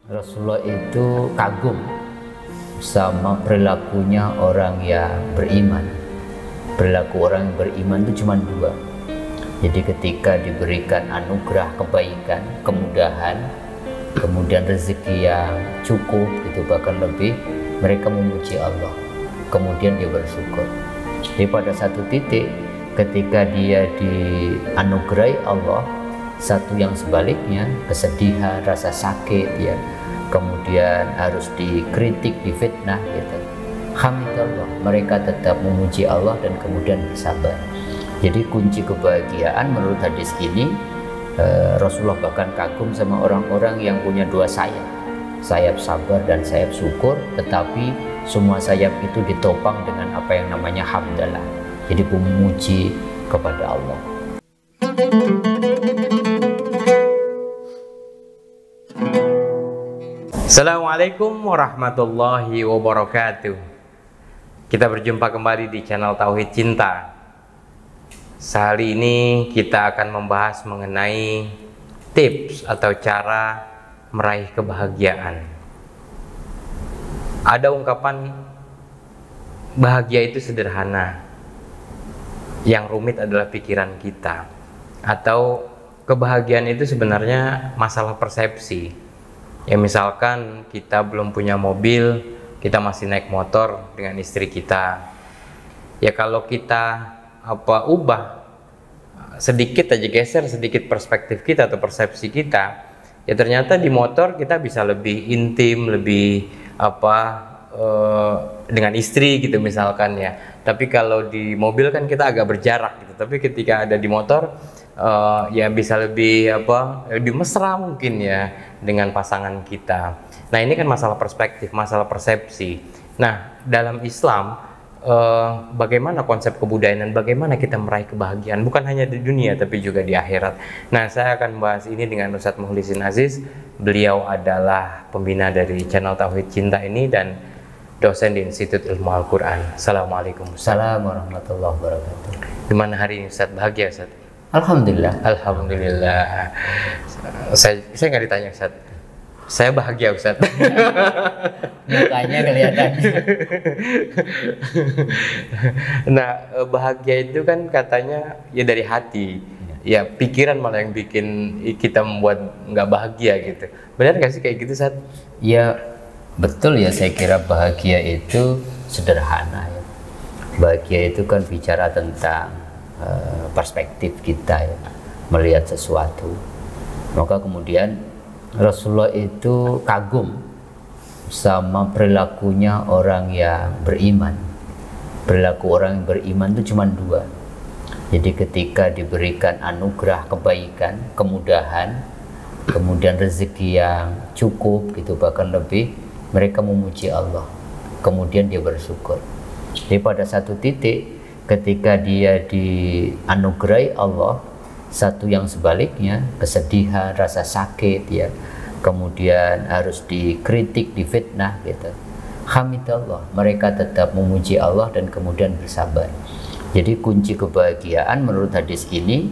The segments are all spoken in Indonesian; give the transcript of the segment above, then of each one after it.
Rasulullah itu kagum sama perilakunya orang yang beriman. Perilaku orang yang beriman itu cuma dua. Jadi ketika diberikan anugerah kebaikan, kemudahan, kemudian rezeki yang cukup, itu bahkan lebih, mereka memuji Allah. Kemudian dia bersyukur. Jadi pada satu titik ketika dia dianugerahi Allah, satu yang sebaliknya, kesedihan, rasa sakit, ya, kemudian harus dikritik, difitnah, gitu. Hamdallah, mereka tetap memuji Allah dan kemudian bersabar. Jadi kunci kebahagiaan menurut hadis ini, Rasulullah bahkan kagum sama orang-orang yang punya dua sayap, sayap sabar dan sayap syukur, tetapi semua sayap itu ditopang dengan apa yang namanya hamdalah. Jadi memuji kepada Allah. Assalamualaikum warahmatullahi wabarakatuh. Kita berjumpa kembali di channel Tauhid Cinta. Sehari ini kita akan membahas mengenai tips atau cara meraih kebahagiaan. Ada ungkapan bahagia itu sederhana, yang rumit adalah pikiran kita. Atau kebahagiaan itu sebenarnya masalah persepsi. Ya misalkan kita belum punya mobil, kita masih naik motor dengan istri kita. Ya kalau kita ubah sedikit aja, geser sedikit perspektif kita atau persepsi kita, ya ternyata di motor kita bisa lebih intim, lebih dengan istri gitu misalkan ya. Tapi kalau di mobil kan kita agak berjarak gitu. Tapi ketika ada di motor ya bisa lebih lebih mesra mungkin ya dengan pasangan kita. Nah ini kan masalah perspektif, masalah persepsi. Nah dalam Islam bagaimana konsep kebudayaan dan bagaimana kita meraih kebahagiaan bukan hanya di dunia tapi juga di akhirat. Nah saya akan membahas ini dengan Ustadz Mukhlisin Aziz. Beliau adalah pembina dari channel Tauhid Cinta ini dan dosen di Institut Ilmu Al-Quran. Assalamualaikum Ustadz. Assalamualaikum warahmatullahi wabarakatuh. Gimana hari ini Ustadz? Bahagia Ustadz? Alhamdulillah. Alhamdulillah. Saya nggak ditanya Ustadz. Saya bahagia Ustadz. Mukanya kelihatan. Nah bahagia itu kan katanya ya dari hati. Ya pikiran malah yang bikin kita membuat nggak bahagia gitu. Benar nggak sih kayak gitu Ustadz? Ya betul ya, saya kira bahagia itu sederhana ya. Bahagia itu kan bicara tentang perspektif kita ya, melihat sesuatu. Maka kemudian Rasulullah itu kagum sama perilakunya orang yang beriman. Perilaku orang yang beriman itu cuma dua. Jadi ketika diberikan anugerah kebaikan, kemudahan, kemudian rezeki yang cukup gitu bahkan lebih, mereka memuji Allah. Kemudian dia bersyukur. Jadi pada satu titik ketika dia dianugerahi Allah, satu yang sebaliknya, kesedihan, rasa sakit ya, kemudian harus dikritik, difitnah gitu. Hamdallah, mereka tetap memuji Allah dan kemudian bersabar. Jadi kunci kebahagiaan menurut hadis ini,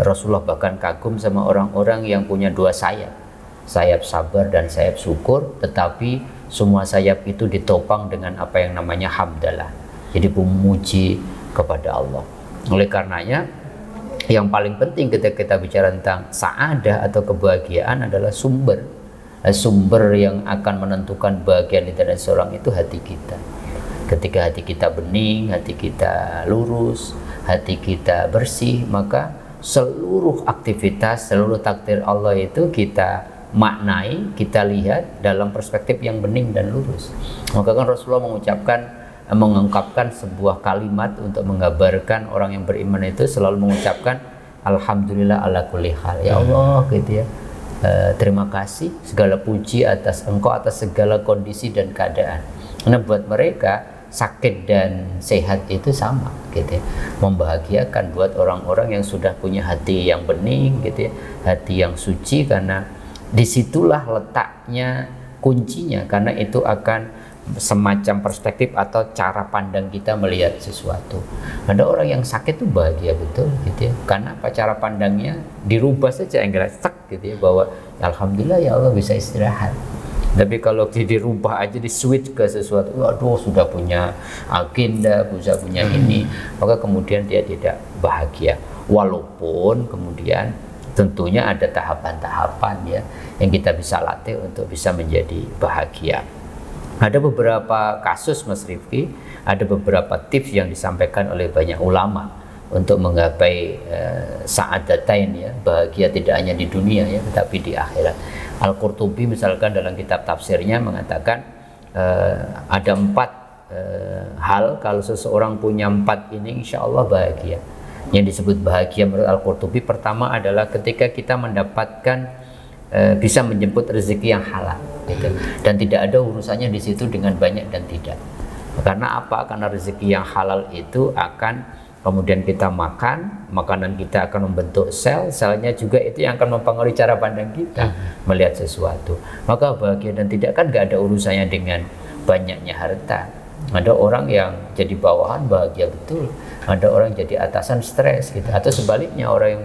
Rasulullah bahkan kagum sama orang-orang yang punya dua sayap, sayap sabar dan sayap syukur, tetapi semua sayap itu ditopang dengan apa yang namanya hamdalah. Jadi memuji kepada Allah. Oleh karenanya yang paling penting ketika kita bicara tentang sa'adah atau kebahagiaan adalah sumber yang akan menentukan bahagia di dalam seorang itu hati kita. Ketika hati kita bening, hati kita lurus, hati kita bersih, maka seluruh aktivitas, seluruh takdir Allah itu kita maknai, kita lihat dalam perspektif yang bening dan lurus. Maka kan Rasulullah mengungkapkan sebuah kalimat untuk menggambarkan orang yang beriman itu selalu mengucapkan Alhamdulillah ala kulli hal. Ya Allah gitu ya, terima kasih segala puji atas Engkau atas segala kondisi dan keadaan. Karena buat mereka sakit dan sehat itu sama gitu ya, membahagiakan buat orang-orang yang sudah punya hati yang bening gitu ya, hati yang suci, karena disitulah letaknya kuncinya, karena itu akan semacam perspektif atau cara pandang kita melihat sesuatu. Ada orang yang sakit tuh bahagia betul gitu ya, karena apa, cara pandangnya dirubah saja, enggak stuck gitu ya, bahwa alhamdulillah ya Allah bisa istirahat. Tapi kalau dirubah aja, di switch ke sesuatu, waduh sudah punya agenda, sudah punya ini, maka kemudian dia tidak bahagia. Walaupun kemudian tentunya ada tahapan-tahapan ya yang kita bisa latih untuk bisa menjadi bahagia. Ada beberapa kasus Mas Rifki, ada beberapa tips yang disampaikan oleh banyak ulama untuk menggapai sa'adatain ya, bahagia tidak hanya di dunia ya, tetapi di akhirat. Al-Qurtubi misalkan dalam kitab tafsirnya mengatakan ada 4 hal, kalau seseorang punya 4 ini insya Allah bahagia. Yang disebut bahagia menurut Al-Qurtubi, pertama adalah ketika kita mendapatkan bisa menjemput rezeki yang halal gitu. Dan tidak ada urusannya di situ dengan banyak dan tidak. Karena apa? Karena rezeki yang halal itu akan kemudian kita makan, makanan kita akan membentuk sel-selnya juga itu yang akan mempengaruhi cara pandang kita melihat sesuatu. Maka bahagia dan tidak kan gak ada urusannya dengan banyaknya harta. Ada orang yang jadi bawahan bahagia betul, ada orang jadi atasan stres gitu. Atau sebaliknya, orang yang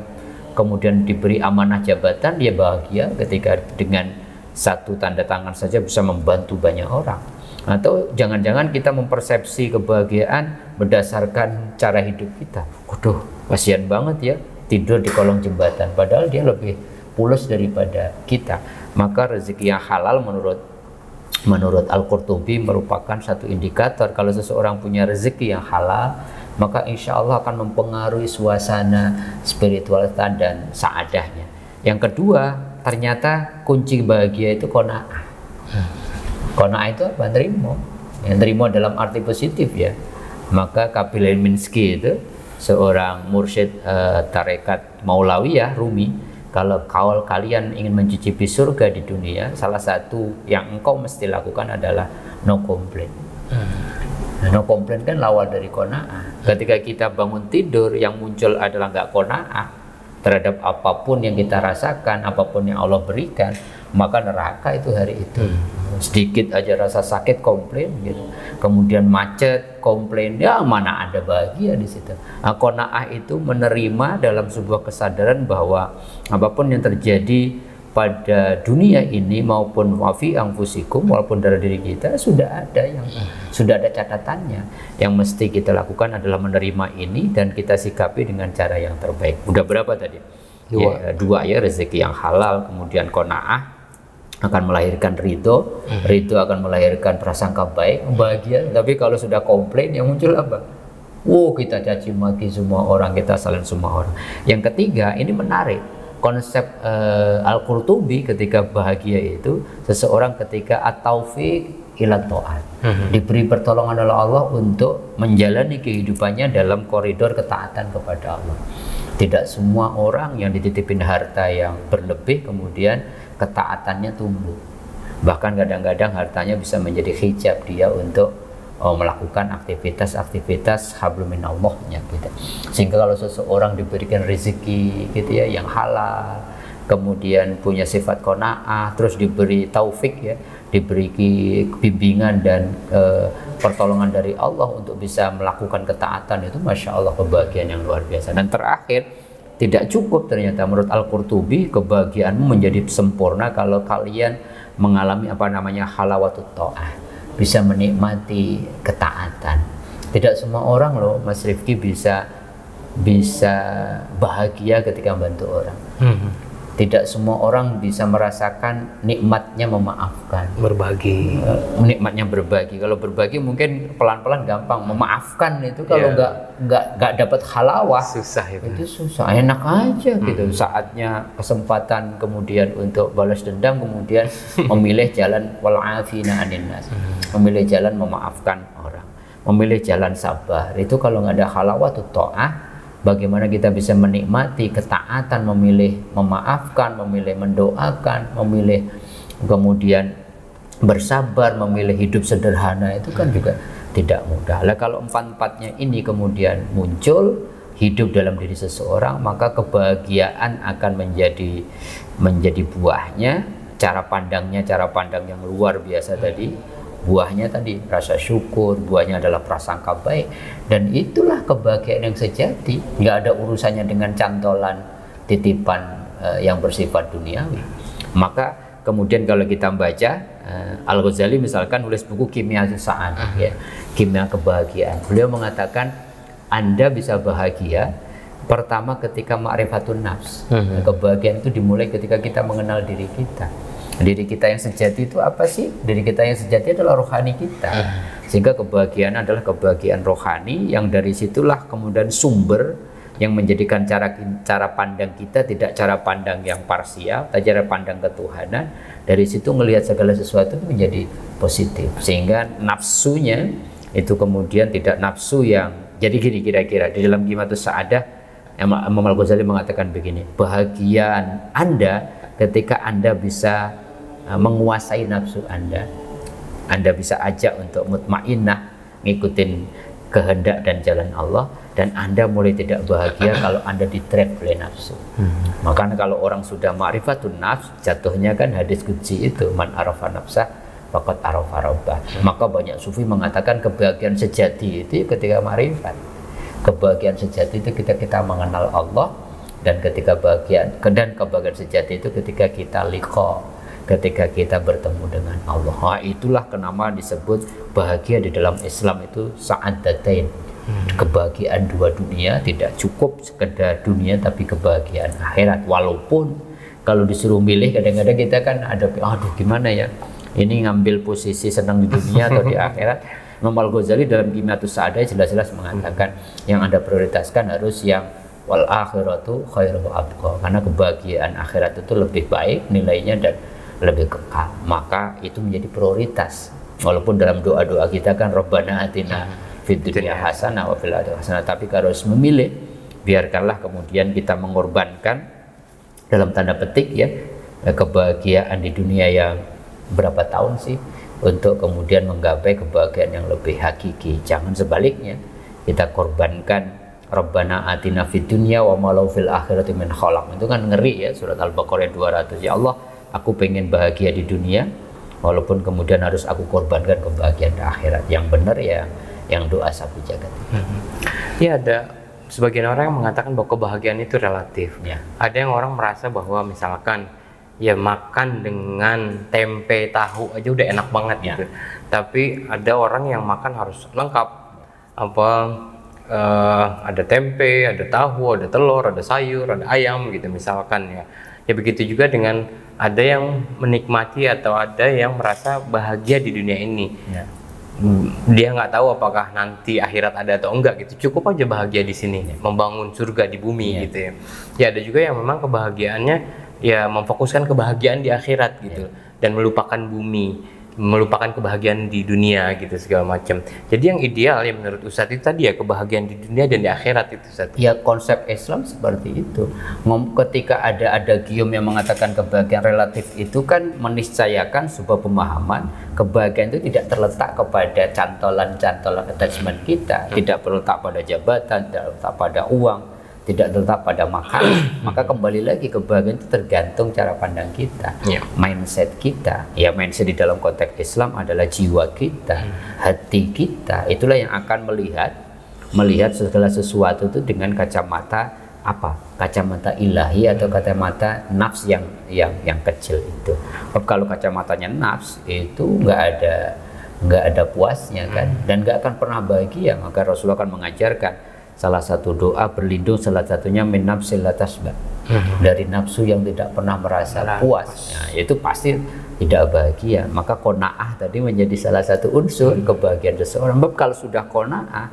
kemudian diberi amanah jabatan, dia bahagia ketika dengan satu tanda tangan saja bisa membantu banyak orang. Atau jangan-jangan kita mempersepsi kebahagiaan berdasarkan cara hidup kita. Waduh, kasihan banget ya tidur di kolong jembatan, padahal dia lebih pulas daripada kita. Maka rezeki yang halal menurut Al-Qurtubi merupakan satu indikator kalau seseorang punya rezeki yang halal, maka insya Allah akan mempengaruhi suasana spiritualitas dan saadahnya. Yang kedua, ternyata kunci bahagia itu qanaah. Qanaah itu apa? Nerimo. Yang nerimo dalam arti positif ya. Maka Kabil Minsky itu seorang mursyid tarekat Maulawiyah Rumi, kalau kalian ingin mencicipi surga di dunia, salah satu yang engkau mesti lakukan adalah no complaint. No complaint kan lawan dari qanaah. Ketika kita bangun tidur, yang muncul adalah nggak qanaah terhadap apapun yang kita rasakan, apapun yang Allah berikan, maka neraka itu hari itu. Sedikit aja rasa sakit komplain gitu, kemudian macet komplain, ya mana ada bahagia di situ. Nah, qanaah itu menerima dalam sebuah kesadaran bahwa apapun yang terjadi pada dunia ini maupun wafi anfusikum, walaupun dari diri kita sudah ada catatannya. Yang mesti kita lakukan adalah menerima ini dan kita sikapi dengan cara yang terbaik. Udah berapa tadi? Dua ya, rezeki yang halal, kemudian qanaah akan melahirkan ridho, ridho akan melahirkan prasangka baik, bahagia. Tapi kalau sudah komplain, yang muncul apa? Kita caci maki semua orang, kita salin semua orang. Yang ketiga, ini menarik. Konsep Al-Qurtubi ketika bahagia itu, seseorang ketika at-taufiq ila ta'at, diberi pertolongan oleh Allah untuk menjalani kehidupannya dalam koridor ketaatan kepada Allah. Tidak semua orang yang dititipin harta yang berlebih kemudian ketaatannya tumbuh. Bahkan kadang-kadang hartanya bisa menjadi hijab dia untuk melakukan aktivitas-aktivitas hablum minallahnya gitu. Sehingga kalau seseorang diberikan rezeki gitu ya yang halal, kemudian punya sifat qanaah, terus diberi taufik ya, diberi bimbingan dan pertolongan dari Allah untuk bisa melakukan ketaatan, itu masya Allah kebahagiaan yang luar biasa. Dan terakhir, tidak cukup ternyata menurut Al-Qurtubi, kebahagiaanmu menjadi sempurna kalau kalian mengalami halawatut ta'ah, bisa menikmati ketaatan. Tidak semua orang loh Mas Rifki bisa bahagia ketika membantu orang. Tidak semua orang bisa merasakan nikmatnya memaafkan, berbagi. Nikmatnya berbagi. Kalau berbagi mungkin pelan-pelan gampang. Memaafkan itu kalau nggak dapat halawah, susah itu susah. Enak aja gitu. Saatnya kesempatan kemudian untuk balas dendam, kemudian memilih jalan wal'afina anin nas, memilih jalan memaafkan orang, memilih jalan sabar. Itu kalau nggak ada halawah tuh ta'ah, bagaimana kita bisa menikmati ketaatan, memilih memaafkan, memilih mendoakan, memilih kemudian bersabar, memilih hidup sederhana, itu kan juga tidak mudah. Lah kalau empat-empatnya ini kemudian muncul hidup dalam diri seseorang, maka kebahagiaan akan menjadi buahnya. Cara pandang yang luar biasa tadi, buahnya tadi rasa syukur, buahnya adalah prasangka baik, dan itulah kebahagiaan yang sejati. Nggak ada urusannya dengan cantolan titipan yang bersifat duniawi. Maka kemudian kalau kita baca Al-Ghazali misalkan nulis buku Kimia Sa'adah, ya, kimia kebahagiaan. Beliau mengatakan Anda bisa bahagia pertama ketika ma'rifatun nafs. Kebahagiaan itu dimulai ketika kita mengenal diri kita. Diri kita yang sejati itu apa sih? Diri kita yang sejati adalah rohani kita. Sehingga kebahagiaan adalah kebahagiaan rohani, yang dari situlah kemudian sumber yang menjadikan cara pandang kita tidak cara pandang yang parsial, tapi cara pandang ketuhanan. Dari situ melihat segala sesuatu menjadi positif, sehingga nafsunya itu kemudian tidak nafsu yang jadi gini. Kira-kira di dalam Qimatus Sa'adah Imam Al-Ghazali mengatakan begini, bahagiaan Anda ketika Anda bisa menguasai nafsu Anda bisa ajak untuk mutmainnah ngikutin kehendak dan jalan Allah, dan Anda mulai tidak bahagia kalau Anda di-trap oleh nafsu. Makanya kalau orang sudah ma'rifatun nafs, jatuhnya kan hadis qudsi itu, man arafa nafsah faqad arafa rabbah. Maka banyak sufi mengatakan kebahagiaan sejati itu ketika ma'rifat. Kebahagiaan sejati itu ketika kita mengenal Allah, dan ketika kebahagiaan sejati itu ketika kita liqa, ketika kita bertemu dengan Allah. Nah, itulah kenapa disebut bahagia di dalam Islam itu sa'adatain. Kebahagiaan dua dunia, tidak cukup sekedar dunia tapi kebahagiaan akhirat. Walaupun kalau disuruh milih kadang-kadang kita kan ada, aduh gimana ya, ini ngambil posisi senang di dunia atau di akhirat. Imam Al-Ghazali dalam Qimatus Sa'adah jelas-jelas mengatakan yang Anda prioritaskan harus yang wal akhiratu khairu wa abqa, karena kebahagiaan akhirat itu lebih baik nilainya dan lebih kekal. Maka itu menjadi prioritas. Walaupun dalam doa-doa kita kan Rabbana atina fid dunya hasanah wa fil akhirati hasanah, tapi kalau harus memilih, biarkanlah kemudian kita mengorbankan dalam tanda petik ya kebahagiaan di dunia yang berapa tahun sih untuk kemudian menggapai kebahagiaan yang lebih hakiki. Jangan sebaliknya kita korbankan Rabbana atina fid dunya wa ma lahu fil akhirati min khalaq. Itu kan ngeri ya, surat Al-Baqarah 200. Ya Allah, aku pengen bahagia di dunia walaupun kemudian harus aku korbankan kebahagiaan di akhirat. Yang benar ya yang doa sapi jagat. Ya, ada sebagian orang yang mengatakan bahwa kebahagiaan itu relatif. Ya. Ada yang orang merasa bahwa misalkan ya makan dengan tempe tahu aja udah enak banget ya. Gitu. Tapi ada orang yang makan harus lengkap, ada tempe, ada tahu, ada telur, ada sayur, ada ayam gitu misalkan ya. Ya begitu juga dengan ada yang menikmati atau ada yang merasa bahagia di dunia ini. Ya. Dia nggak tahu apakah nanti akhirat ada atau enggak gitu. Cukup aja bahagia di sini, membangun surga di bumi gitu ya. Ya ada juga yang memang kebahagiaannya ya memfokuskan kebahagiaan di akhirat gitu, dan melupakan bumi, melupakan kebahagiaan di dunia gitu segala macam. Jadi yang ideal ya menurut Ustadz itu tadi ya kebahagiaan di dunia dan di akhirat itu Ustadz. Ya konsep Islam seperti itu. Ketika ada gium yang mengatakan kebahagiaan relatif itu kan meniscayakan sebuah pemahaman kebahagiaan itu tidak terletak kepada cantolan-cantolan attachment kita, tidak terletak pada jabatan, tidak terletak pada uang, tidak terletak pada makanan. Maka kembali lagi kebahagiaan itu tergantung cara pandang kita, mindset kita. Ya mindset di dalam konteks Islam adalah jiwa kita, hati kita. Itulah yang akan melihat segala sesuatu itu dengan kacamata apa? Kacamata ilahi atau kacamata nafs yang kecil itu. Kalau kacamatanya nafs itu nggak ada puasnya kan, dan nggak akan pernah bahagia. Maka Rasulullah akan mengajarkan salah satu doa berlindung salah satunya min nafsil la tasba, dari nafsu yang tidak pernah merasa puas. Nah, itu pasti tidak bahagia. Maka qanaah tadi menjadi salah satu unsur kebahagiaan seseorang. Sebab kalau sudah qanaah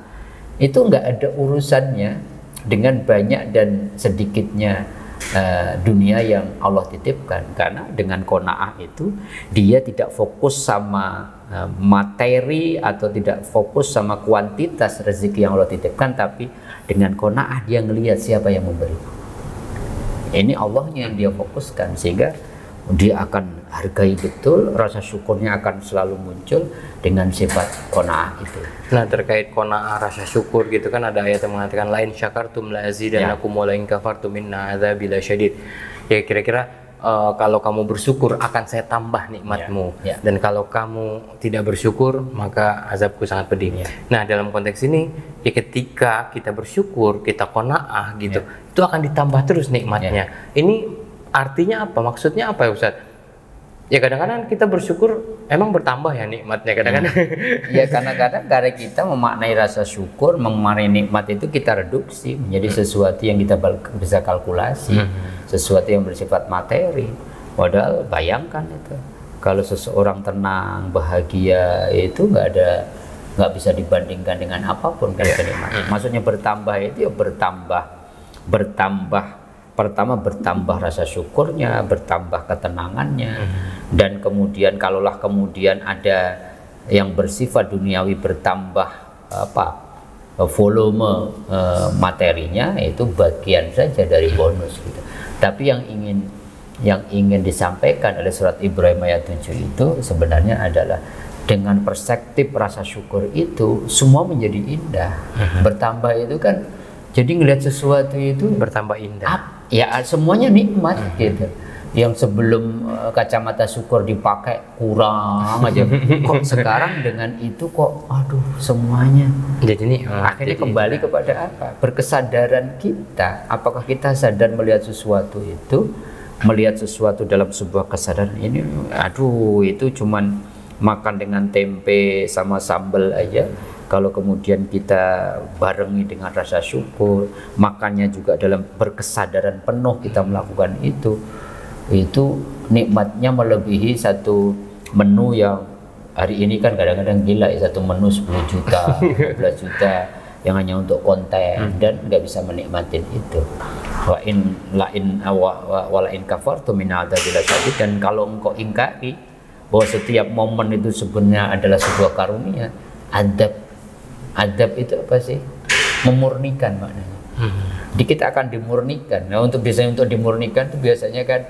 itu nggak ada urusannya dengan banyak dan sedikitnya dunia yang Allah titipkan, karena dengan qanaah itu dia tidak fokus sama materi atau tidak fokus sama kuantitas rezeki yang Allah titipkan, tapi dengan qanaah dia ngelihat siapa yang memberi. Ini Allahnya yang dia fokuskan, sehingga dia akan hargai betul, rasa syukurnya akan selalu muncul dengan sifat qanaah itu. Nah terkait qanaah rasa syukur gitu kan ada ayat yang mengatakan lain syakartum la azidannakum wa la in kafartum inna adzabi lasyadid. Ya kira-kira kalau kamu bersyukur akan saya tambah nikmatmu, dan kalau kamu tidak bersyukur maka azabku sangat pedih. Nah, dalam konteks ini ya ketika kita bersyukur, kita qanaah gitu, itu akan ditambah terus nikmatnya. Ini artinya apa? Maksudnya apa ya Ustaz? Ya kadang-kadang kita bersyukur emang bertambah ya nikmatnya kadang-kadang. Ya kadang-kadang karena kita memaknai rasa syukur, memaknai nikmat itu kita reduksi menjadi sesuatu yang kita bisa kalkulasi, sesuatu yang bersifat materi. Padahal bayangkan itu, kalau seseorang tenang, bahagia itu nggak bisa dibandingkan dengan apapun kan kenikmatan. Maksudnya bertambah itu ya bertambah. Pertama bertambah rasa syukurnya, bertambah ketenangannya, dan kemudian kalaulah kemudian ada yang bersifat duniawi bertambah volume materinya, itu bagian saja dari bonus gitu. Tapi yang ingin disampaikan oleh surat Ibrahim ayat 7 itu sebenarnya adalah dengan perspektif rasa syukur itu semua menjadi indah. Bertambah itu kan jadi ngelihat sesuatu itu bertambah indah. Ya semuanya nikmat gitu. Yang sebelum kacamata syukur dipakai kurang aja, kok sekarang dengan itu kok aduh semuanya. Jadi akhirnya kembali kepada apa? Berkesadaran kita. Apakah kita sadar melihat sesuatu itu, melihat sesuatu dalam sebuah kesadaran ini, aduh itu cuman makan dengan tempe sama sambal aja. Kalau kemudian kita barengi dengan rasa syukur, makannya juga dalam berkesadaran penuh kita melakukan itu nikmatnya melebihi satu menu yang hari ini kan kadang-kadang gila ya, satu menu 10 juta, 15 juta yang hanya untuk konten dan nggak bisa menikmatin itu. Wa in kafartum min adzabil syadid, dan kalau engkau ingkari bahwa setiap momen itu sebenarnya adalah sebuah karunia, adab itu apa sih? Memurnikan maknanya. Jadi kita akan dimurnikan. Nah, untuk dimurnikan itu biasanya kan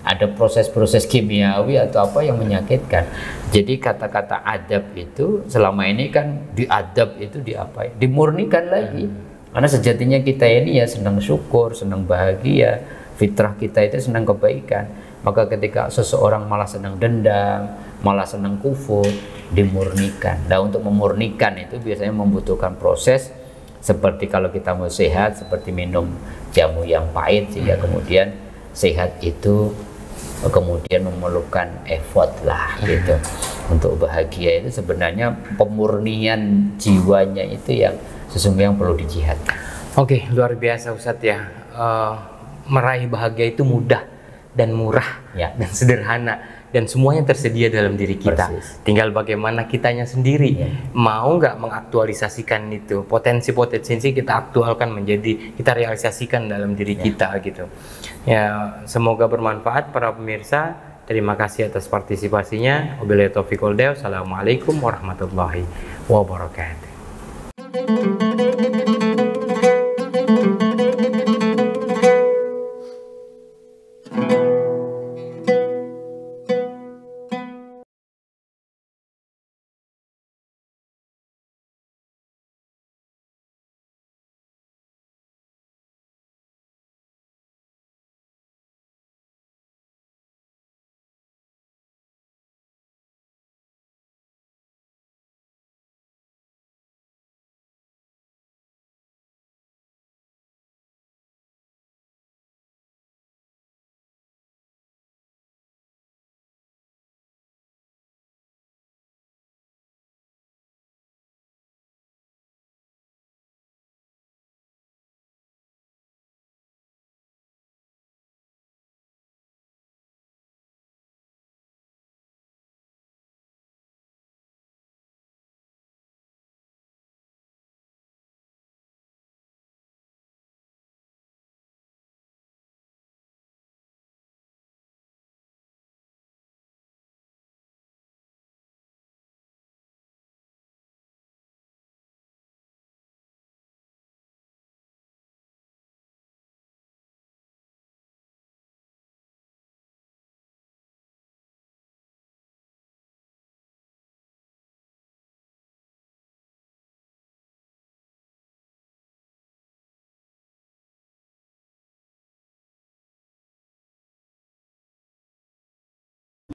ada proses-proses kimiawi atau apa yang menyakitkan. Jadi kata-kata adab itu selama ini kan diadab itu diapain? Dimurnikan lagi. Karena sejatinya kita ini ya senang syukur, senang bahagia, fitrah kita itu senang kebaikan. Maka ketika seseorang malah senang dendam, malah senang kufur, dimurnikan. Nah, untuk memurnikan itu biasanya membutuhkan proses seperti kalau kita mau sehat, seperti minum jamu yang pahit sehingga kemudian sehat itu kemudian memerlukan effort lah gitu. Untuk bahagia itu sebenarnya pemurnian jiwanya itu yang sesungguhnya yang perlu dijihadkan. Oke, luar biasa Ustadz ya. Meraih bahagia itu mudah dan murah dan sederhana, dan semuanya tersedia dalam diri kita. Tinggal bagaimana kitanya sendiri mau nggak mengaktualisasikan itu, potensi-potensi kita aktualkan menjadi, kita realisasikan dalam diri kita gitu. Ya, semoga bermanfaat para pemirsa. Terima kasih atas partisipasinya. Wabillahi taufiq wal hidayah. Assalamualaikum warahmatullahi wabarakatuh.